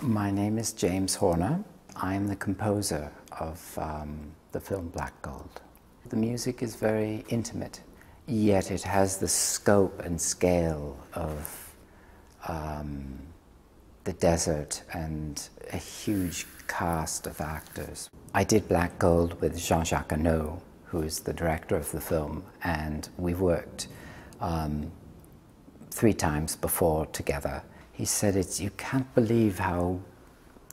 My name is James Horner. I'm the composer of the film Black Gold. The music is very intimate, yet it has the scope and scale of the desert and a huge cast of actors. I did Black Gold with Jean-Jacques Annaud, who is the director of the film, and we've worked 3 times before together. He said, you can't believe how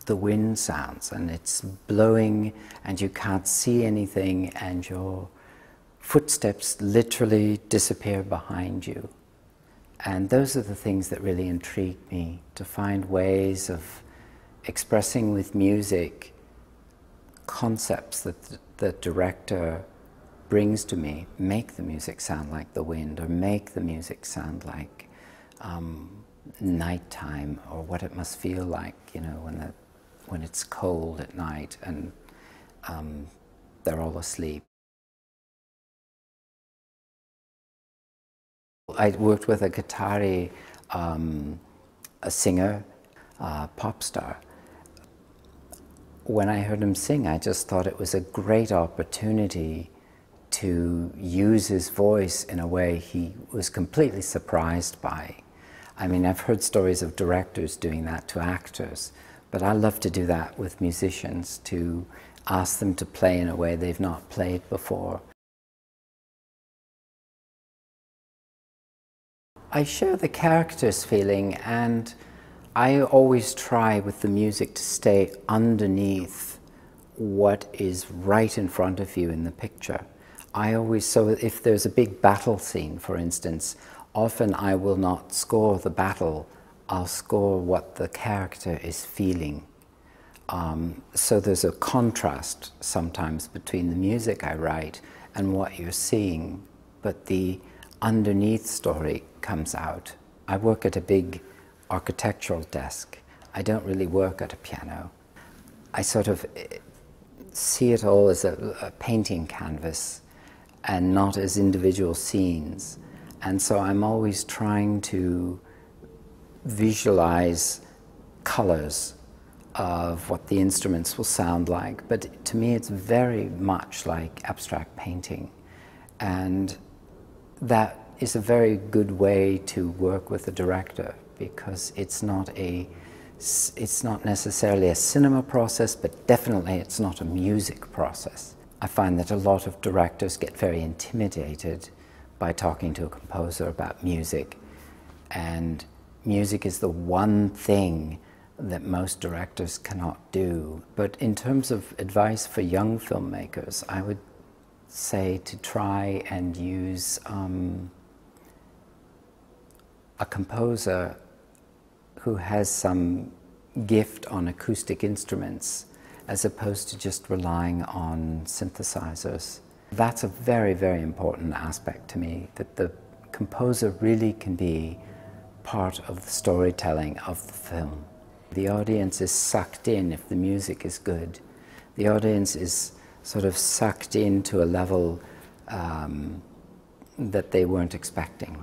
the wind sounds, and it's blowing and you can't see anything and your footsteps literally disappear behind you. And those are the things that really intrigue me, to find ways of expressing with music concepts that the director brings to me, make the music sound like the wind, or make the music sound like nighttime, or what it must feel like, you know, when it's cold at night and they're all asleep. I worked with a Qatari, a singer, pop star. When I heard him sing, I just thought it was a great opportunity to use his voice in a way he was completely surprised by. I mean, I've heard stories of directors doing that to actors, but I love to do that with musicians, to ask them to play in a way they've not played before. I share the character's feeling, and I always try with the music to stay underneath what is right in front of you in the picture. So if there's a big battle scene, for instance, often I will not score the battle, I'll score what the character is feeling. So there's a contrast sometimes between the music I write and what you're seeing, but the underneath story comes out. I work at a big architectural desk. I don't really work at a piano. I sort of see it all as a painting canvas and not as individual scenes. And so I'm always trying to visualize colors of what the instruments will sound like. But to me, it's very much like abstract painting. And that is a very good way to work with the director, because it's not necessarily a cinema process, but definitely it's not a music process. I find that a lot of directors get very intimidated by talking to a composer about music, and music is the one thing that most directors cannot do. But in terms of advice for young filmmakers, I would say to try and use a composer who has some gift on acoustic instruments, as opposed to just relying on synthesizers. That's a very, very important aspect to me, that the composer really can be part of the storytelling of the film. The audience is sucked in if the music is good. The audience is sort of sucked into a level that they weren't expecting.